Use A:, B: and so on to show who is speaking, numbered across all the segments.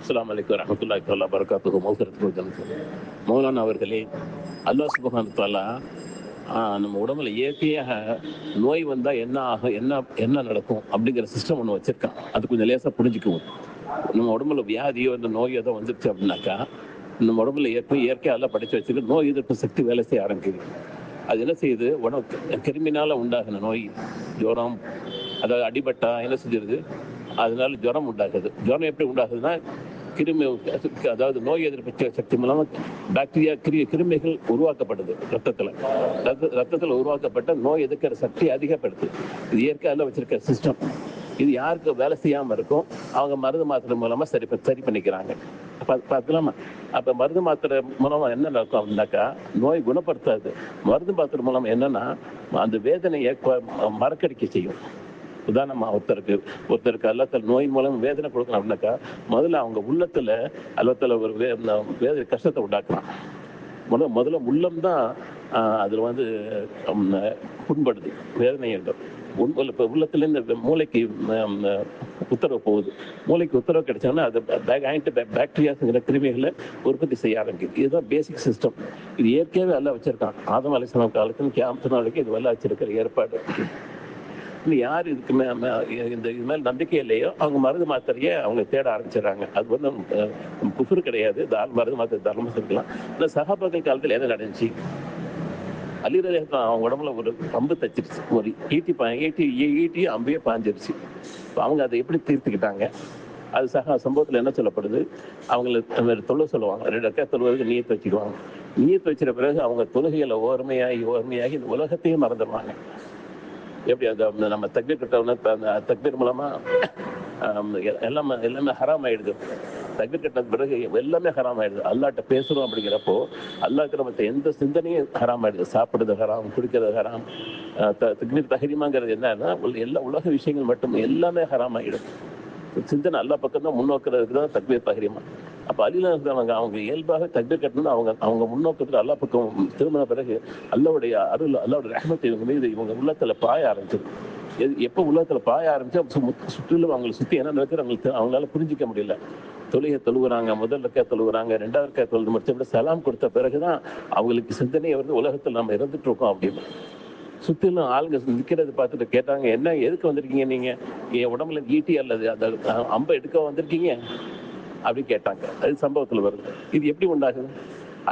A: அஸ்ஸலாமு அலைக்கும் வரஹ்மத்துல்லாஹி தஆலா பரகாத்துஹு. மௌலானா அவர்களே, அல்லாஹ் சுப்ஹானஹு வ தஆலா நம்ம உடம்புல இயற்கையாக நோய் வந்தா என்ன ஆகும், என்ன என்ன நடக்கும் அப்படிங்கிற சிஸ்டம் ஒன்று வச்சிருக்கான். அது கொஞ்சம் லேசா புரிஞ்சுக்குவோம். நம்ம உடம்புல வியாதியோ இந்த நோய் ஏதோ வந்துருச்சு அப்படின்னாக்கா, நம்ம உடம்புல இயற்கையாக எல்லாம் படிச்சு வச்சுக்க நோய் எதிர்ப்பு சக்தி வேலை செய்ய ஆரம்பிக்குது. அது என்ன செய்யுது, உடம்பு கிருமினால உண்டாகின நோய், ஜுரம், அதாவது அடிபட்டா என்ன செஞ்சிருது, அதனால ஜுரம் உண்டாகுது. ஜுரம் எப்படி உண்டாகுதுன்னா, கிருமி, அதாவது நோய் எதிர்ப்பு சக்தி மூலமா பாக்டீரியா கிருமிகள் உருவாக்கப்படுது ரத்தத்தில் உருவாக்கப்பட்ட நோய் எதிர்க்கிற சக்தி அதிகப்படுது. இது இயற்கையாக வச்சிருக்க சிஸ்டம். இது யாருக்கு வேலை செய்யாம இருக்கும், அவங்க மருந்து மாத்திரை மூலமா சரி பண்ணிக்கிறாங்க. பார்க்கலாமா? அப்ப மருந்து மாத்திரை மூலமா என்ன நடக்கும் அப்படின்னாக்கா, நோய் குணப்படுத்தாது. மருந்து மாத்திரை மூலமா என்னன்னா, அந்த வேதனையை மறக்கடிக்க செய்யும். உதாரணமா ஒருத்தருக்கு அல்லத்தில் நோய் மூலம் வேதனை கொடுக்கணும் அப்படின்னாக்கா, முதல்ல அவங்க உள்ளத்துல அல்லத்துல ஒரு வேதனை கஷ்டத்தை உண்டாக்கலாம். முதல்ல உள்ளம் தான் அதுல புண்படுது, வேதனை என்றும். இப்போ உள்ளத்துல இந்த மூளைக்கு உத்தரவு போகுது. மூளைக்கு உத்தரவு கிடைச்சாங்கன்னா அது பாக்டீரியாங்கிற கிருமிகளை உற்பத்தி செய்ய ஆரம்பிக்குது. இதுதான் பேசிக் சிஸ்டம். இது இயற்கையாகவே எல்லாம் வச்சிருக்கான். ஆதம் அலைஹிஸ்ஸலாம் காலத்துல கியாமத்து நாளைக்கு இது எல்லாம் வச்சிருக்கிற ஏற்பாடு. யார் இதுக்கு இது மேல நம்பிக்கை இல்லையோ அவங்க மருந்து மாத்திரையே அவங்க தேட ஆரம்பிச்சிடறாங்க. அது குஃபர் கிடையாது. மருந்து மாத்திரை தாராளமாக இருக்கலாம். இந்த சஹாபாக்கள் காலத்தில் என்ன நடந்துச்சு, அலி ரலியல்லாஹு அவங்க உடம்புல ஒரு அம்பு தச்சிருச்சு, ஒரு ஈட்டி அம்பையே பாஞ்சிருச்சு. அவங்க அதை எப்படி தீர்த்துக்கிட்டாங்க? அது சம்பவத்தில் என்ன சொல்லப்படுது, அவங்களை தொழ சொல்லுவாங்க. 2 ரக்காத் தொழுவதற்கு நீயத்து வச்சுக்குவாங்க. நீயத்து வச்சிட பிறகு அவங்க தொழுகையில ஓர்மையாகி இந்த உலகத்தையும் மறந்துடுவாங்க. எப்படி அந்த நம்ம தக்பீர் கட்டவுடனே தக்பீர் மூலமா எல்லாமே ஹராம் ஆயிடுது. தக்பீர் கட்டின பிறகு எல்லாமே ஹராம் ஆயிடுது. அல்லாஹ்ட்ட பேசுறோம் அப்படிங்கிறப்போ அல்லாஹ்க்கு நம்ம எந்த சிந்தனையும் ஹராம் ஆயிடுது. சாப்பிடுறது ஹராம், குடிக்கிறது ஹராம். தக்பீர் தஹ்ரீமாங்கிறது என்னன்னா, எல்லா உலக விஷயங்கள் மட்டும் எல்லாமே ஹராம் ஆயிடும். சிந்தனை அல்லாஹ் பக்கம் தான் முன்னோக்கிறதுக்கு தான் தக்பீர் தஹ்ரீமா. அப்ப அலில அவங்க இயல்பாக தக்பீர் கட்டணும். அவங்க முன்னோக்கத்தில் அல்லாஹ் பக்கம் திரும்பின பிறகு அல்லாஹ்வுடைய அருள், அல்லாஹ்வுடைய ரஹ்மத் இவங்க மீது இவங்க உள்ளத்துல பாய ஆரம்பிச்சது. எப்போ உள்ளத்துல பாய ஆரம்பிச்சு சுற்றிலும் அவங்களை சுத்தி என்ன நடக்குது அவங்களால புரிஞ்சிக்க முடியல. தொழுகிறாங்க, முதல் ரக்காத் தொழுகிறாங்க, 2வது ரக்காத் தொழுது முடிச்ச சலாம் கொடுத்த பிறகுதான் அவங்களுக்கு சிந்தனையை உலகத்தில் நம்ம இருந்துட்டு இருக்கோம் அப்படின்னு. சுத்திலும் ஆளுங்க நிற்கிறது பார்த்துட்டு கேட்டாங்க, என்ன எதுக்கு வந்திருக்கீங்க நீங்க? என் உடம்புல ஈட்டி அல்லது அந்த அம்பை எடுக்க வந்திருக்கீங்க அப்படி கேட்டாங்க. அது சம்பவத்தில் வருது. இது எப்படி உண்டாகுது?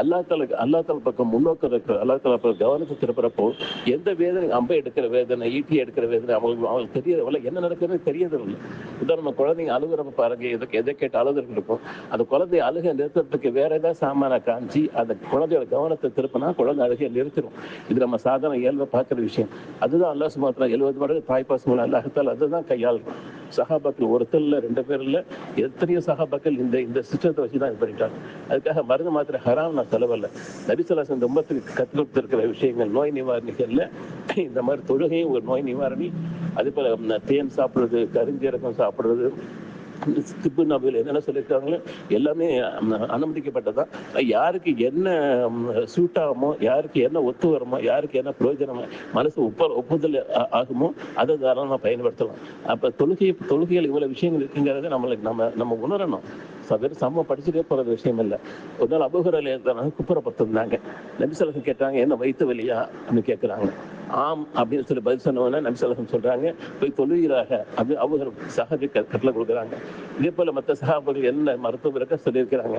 A: அல்லாஹ் தாலா பக்கம் முன்னோக்க அல்லாஹ் தாலா கவனத்தை திருப்புறப்போ எந்த வேதனை, அம்பை எடுக்கிற வேதனை, ஈட்டி எடுக்கிற வேதனை அவங்களுக்கு தெரியல. என்ன நடக்குதுன்னு தெரியறது இல்லை. உதாரணம், குழந்தைங்க அழுகுறப்ப பாருங்க, எதை கேட்டு அழுதுட்டு இருக்கும். அந்த குழந்தைய அழுகை நிறுத்துறதுக்கு வேற ஏதாவது சாமான காஞ்சி அந்த குழந்தையோட கவனத்தை திருப்பினா குழந்தை அழுகையை நிறுத்திடும். இது நம்ம சாதாரண இயல்பை பார்க்குற விஷயம். அதுதான் அல்லாஹ் சுப்ஹானஹு வ தஆலா 70 மடங்கு தாய்ப்பாசம் அல்லாஹ் தாலா அதுதான் கையாளும். சஹாபாக்கள் ஒருத்தர் இல்லை, 2 பேர் இல்லை, எத்தனையோ சஹாபாக்கள் இந்த சிஸ்டத்தை வச்சுதான் இது பண்ணிட்டாங்க. அதுக்காக மருந்து மாத்திரை ஹராம் நான் செலவில்லை. நபி ஸல்லல்லாஹு அலைஹி வஸல்லம் உம்மத்துக்கு கற்றுக் கொடுத்திருக்கிற விஷயங்கள் நோய் நிவாரணிகள்ல இந்த மாதிரி தொழுகையும் ஒரு நோய் நிவாரணி. அதே போல தேன் சாப்பிடுறது, கருஞ்சீரகம் சாப்பிடுறது, திப்பு நபிகள் என்னென்ன சொல்லியிருக்காங்களோ எல்லாமே அனுமதிக்கப்பட்டதான். யாருக்கு என்ன சூட் ஆகுமோ, யாருக்கு என்ன ஒத்து வருமோ, யாருக்கு என்ன பிரயோஜனமோ, மனசு ஒப்புதல் ஆகுமோ அதை தாராளமாக பயன்படுத்தலாம். அப்போ தொழுகைகள் இவ்வளவு விஷயங்கள் இருக்குங்கிறத நம்ம உணரணும். வெறும் சம படிச்சுட்டே போறது விஷயம் இல்லை. ஒரு நாள் அபூ ஹுரைரா குப்புறப்பட்டிருந்தாங்க. நபி ஸல்லல்லாஹு அலைஹி வஸல்லம் கேட்டாங்க, என்ன வயிற்று வலியா அப்படின்னு கேட்கிறாங்க. ஆம் அப்படின்னு சொல்லி பதில் சொன்னவொன்னே நபி ஸல்லல்லாஹு அலைஹி வஸல்லம் சொல்றாங்க, போய் தொழுகிறாக அப்படின்னு அபூ ஹுரைரா சஹாபி கட்டளை கொடுக்குறாங்க. இதே போல மற்ற சஹாபாக்கள் என்ன மருத்துவம் இருக்க சொல்லியிருக்கிறாங்க.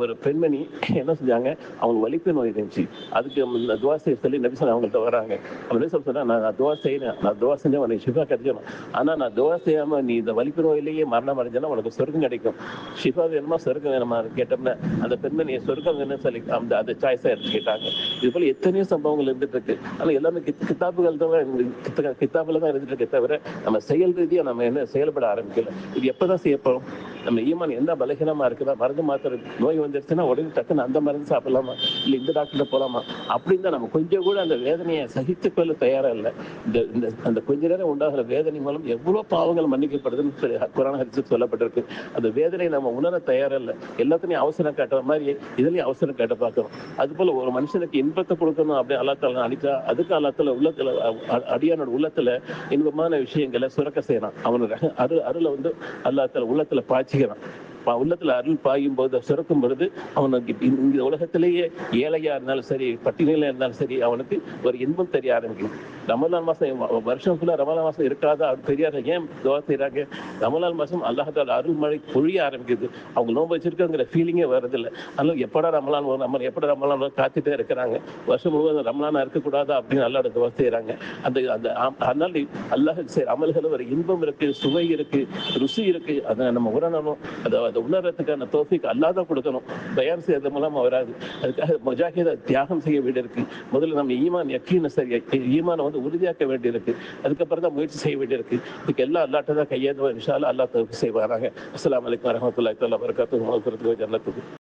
A: ஒரு பெண்மணி என்ன செஞ்சாங்க, அவங்க வலிப்பு நோய் இருந்துச்சு. அதுக்கு துவா செய்ய சொல்லி நபி ஸல்லல்லாஹு அவங்கள்ட்ட வராங்க. அவங்க சொல்றாங்க, நான் துவா செய்யறேன், நான் துவா செஞ்சா உனக்கு ஷிஃபா கிடைக்கணும். ஆனா நான் துவா செய்யாம நீ இந்த வலிப்பு நோயிலேயே மரணம் அடைஞ்சனா உனக்கு சொர்க்கம் கிடைக்கும். ஷிஃபா வேணுமா சொர்க்கம் வேணுமா கேட்டோம்னா அந்த பெண்மணியை சொர்க்கம் வேணும்னு சொல்லி அந்த சாய்ஸா எடுத்துக்கிட்டாங்க. இது போல எத்தனையோ சம்பவங்கள் இருந்துட்டு இருக்கு. ஆனா எல்லாமே கித்தாபுல தான் இருந்துட்டு இருக்கே தவிர நம்ம செயல் ரீதியா நம்ம என்ன செயல்பட ஆரம்பிக்கல. இது எப்பதான் செய்யப்போம்? நம்ம ஈமான் என்ன பலகீனமா இருக்குதா? மருந்து மாத்திரை நோய் வந்துருச்சுன்னா உடனே டக்குன்னு அந்த மருந்து சாப்பிடலாமா, இல்ல இந்த டாக்டர்கிட்ட போலாமா அப்படின்னு தான் நம்ம கொஞ்சம் கூட அந்த வேதனையை சகித்துக் கொள்ள தயாரா இல்லை. அந்த கொஞ்ச நேரம் உண்டாகிற வேதனை மூலம் எவ்வளவு பாவங்கள் மன்னிக்கப்படுதுன்னு குர்ஆன் ஹதீஸில் சொல்லப்பட்டிருக்கு. அந்த வேதனை நம்ம உணர தயாரா இல்லை. எல்லாத்தையும் அவசரம் காட்டுற மாதிரி இதுலயும் அவசரம் காட்ட பார்க்கணும். அது போல ஒரு மனுஷனுக்கு இன்பத்தை கொடுக்கணும் அப்படி அல்லாஹ் தஆலா அளிச்சா அதுக்கு அல்லாஹ் தஆலா உள்ளத்துல அடியானோட உள்ளத்துல இன்பமான விஷயங்களை சுரக்க செய்யறான். அவனோட அருளை அல்லாஹ் தஆலா உள்ளத்துல பாய்ச்சிக்கிறான். உள்ளத்துல அருள் பாயும் போது சுரக்கும் பொழுது அவனுக்கு இந்த உலகத்திலேயே ஏழையா இருந்தாலும் சரி, பட்டினியில இருந்தாலும் சரி, அவனுக்கு ஒரு இன்பம் தெரிய ஆரம்பிக்கும். ரமலான் மாசம் வருஷம் ஃபுல்லா ரமலான் மாசம் இருக்காதா தெரியாத ஏன் துவா செய்யறாங்க? ரமலான் மாசம் அல்லாஹ்தால அருள் மழை பொழிய ஆரம்பிக்குது. அவங்க நோன்பு வச்சிருக்கங்கிற ஃபீலிங்கே வருதில்லை. அதனால எப்படா ரமலான் வரும், நம்ம எப்படா ரமலான் வரும் காத்துட்டே இருக்கிறாங்க. வருஷம் முழுவதும் ரமலானா இருக்கக்கூடாதா அப்படின்னு அல்லாஹ்ட்ட துவா செய்யறாங்க. அந்த அந்த அதனால அல்லாஹ் செய்யற அமல்கள் ஒரு இன்பம் இருக்கு, சுவை இருக்கு, ருசி இருக்கு. அதை நம்ம உணரணும். அதை உணர்றதுக்கான தௌஃபீக் அல்லாஹ் தான் கொடுக்கணும். தயார் செய்யறது மூலமா வராது. அதுக்காக முஜாஹித தியாகம் செய்ய வேண்டியிருக்கு. முதல்ல நம்ம ஈமான் யக்கீன சரியா ஈமானை வந்து உறுதியாக்க வேண்டியிருக்கு. அதுக்கப்புறம் தான் முயற்சி செய்ய வேண்டியிருக்கு. இதுக்கு எல்லாம் அல்லாஹ்ட்ட தான் கையேந்துவோம். இன்ஷா அல்லாஹ் தௌஃபீக் செய்வாராங்க. அஸ்ஸலாமு அலைக்கும் வரஹ்மத்துல்லாஹி தஆலா வபரகாத்துஹு. மக்ஃபிரத்துஹு ஜன்னத்துஹு.